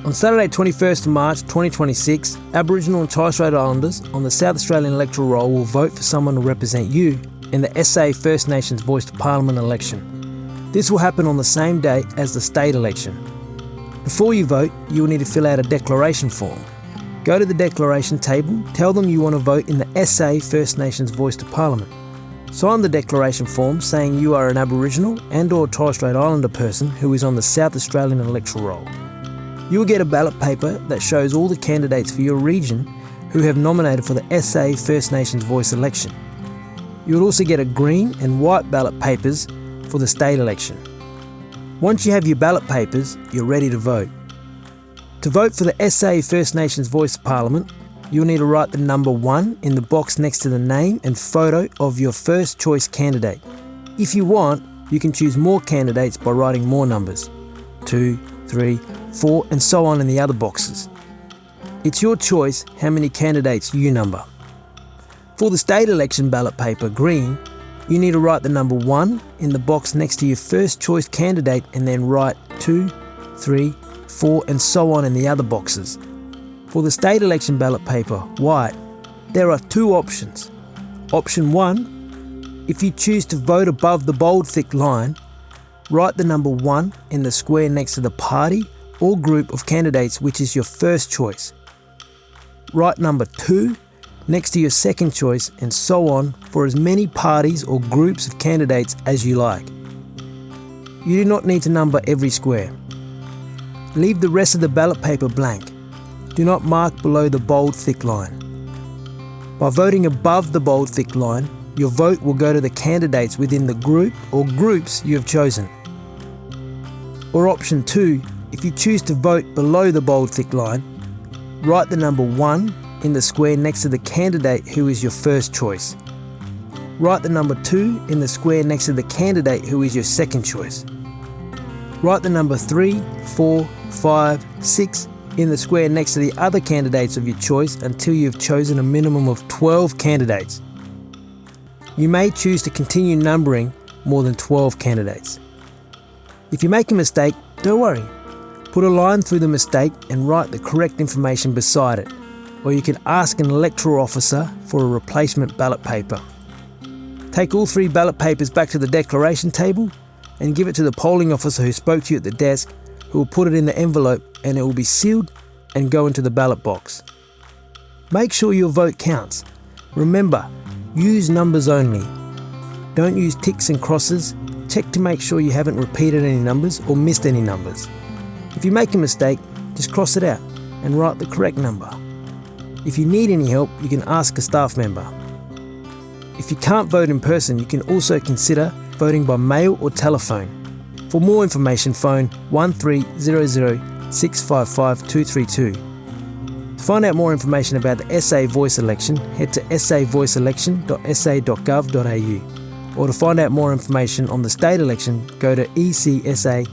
On Saturday 21st of March 2026, Aboriginal and Torres Strait Islanders on the South Australian electoral roll will vote for someone to represent you in the SA First Nations Voice to Parliament election. This will happen on the same day as the state election. Before you vote, you will need to fill out a declaration form. Go to the declaration table, tell them you want to vote in the SA First Nations Voice to Parliament. Sign the declaration form saying you are an Aboriginal and or Torres Strait Islander person who is on the South Australian electoral roll. You will get a ballot paper that shows all the candidates for your region who have nominated for the SA First Nations Voice election. You will also get a green and white ballot papers for the state election. Once you have your ballot papers, you're ready to vote. To vote for the SA First Nations Voice to Parliament, you'll need to write the number 1 in the box next to the name and photo of your first choice candidate. If you want, you can choose more candidates by writing more numbers, 2, 3, 4 and so on in the other boxes. It's your choice how many candidates you number. For the state election ballot paper, green, you need to write the number 1 in the box next to your first choice candidate and then write 2, 3, 4 and so on in the other boxes. For the state election ballot paper, white, there are 2 options. Option 1, if you choose to vote above the bold thick line, write the number 1 in the square next to the party or group of candidates which is your first choice. Write number 2 next to your second choice and so on for as many parties or groups of candidates as you like. You do not need to number every square. Leave the rest of the ballot paper blank. Do not mark below the bold thick line. By voting above the bold thick line, your vote will go to the candidates within the group or groups you have chosen. Or option 2, if you choose to vote below the bold thick line, write the number 1 in the square next to the candidate who is your first choice. Write the number 2 in the square next to the candidate who is your second choice. Write the number 3, 4, 5, 6 in the square next to the other candidates of your choice until you've chosen a minimum of 12 candidates. You may choose to continue numbering more than 12 candidates. If you make a mistake, don't worry. Put a line through the mistake and write the correct information beside it, or you can ask an electoral officer for a replacement ballot paper. Take all 3 ballot papers back to the declaration table and give it to the polling officer who spoke to you at the desk, who will put it in the envelope and it will be sealed and go into the ballot box. Make sure your vote counts. Remember, use numbers only. Don't use ticks and crosses. Check to make sure you haven't repeated any numbers or missed any numbers. If you make a mistake, just cross it out and write the correct number. If you need any help, you can ask a staff member. If you can't vote in person, you can also consider voting by mail or telephone. For more information, phone 1300 655 232. To find out more information about the SA Voice election, head to savoiceelection.sa.gov.au. Or to find out more information on the state election, go to ecsa.sa.gov.au.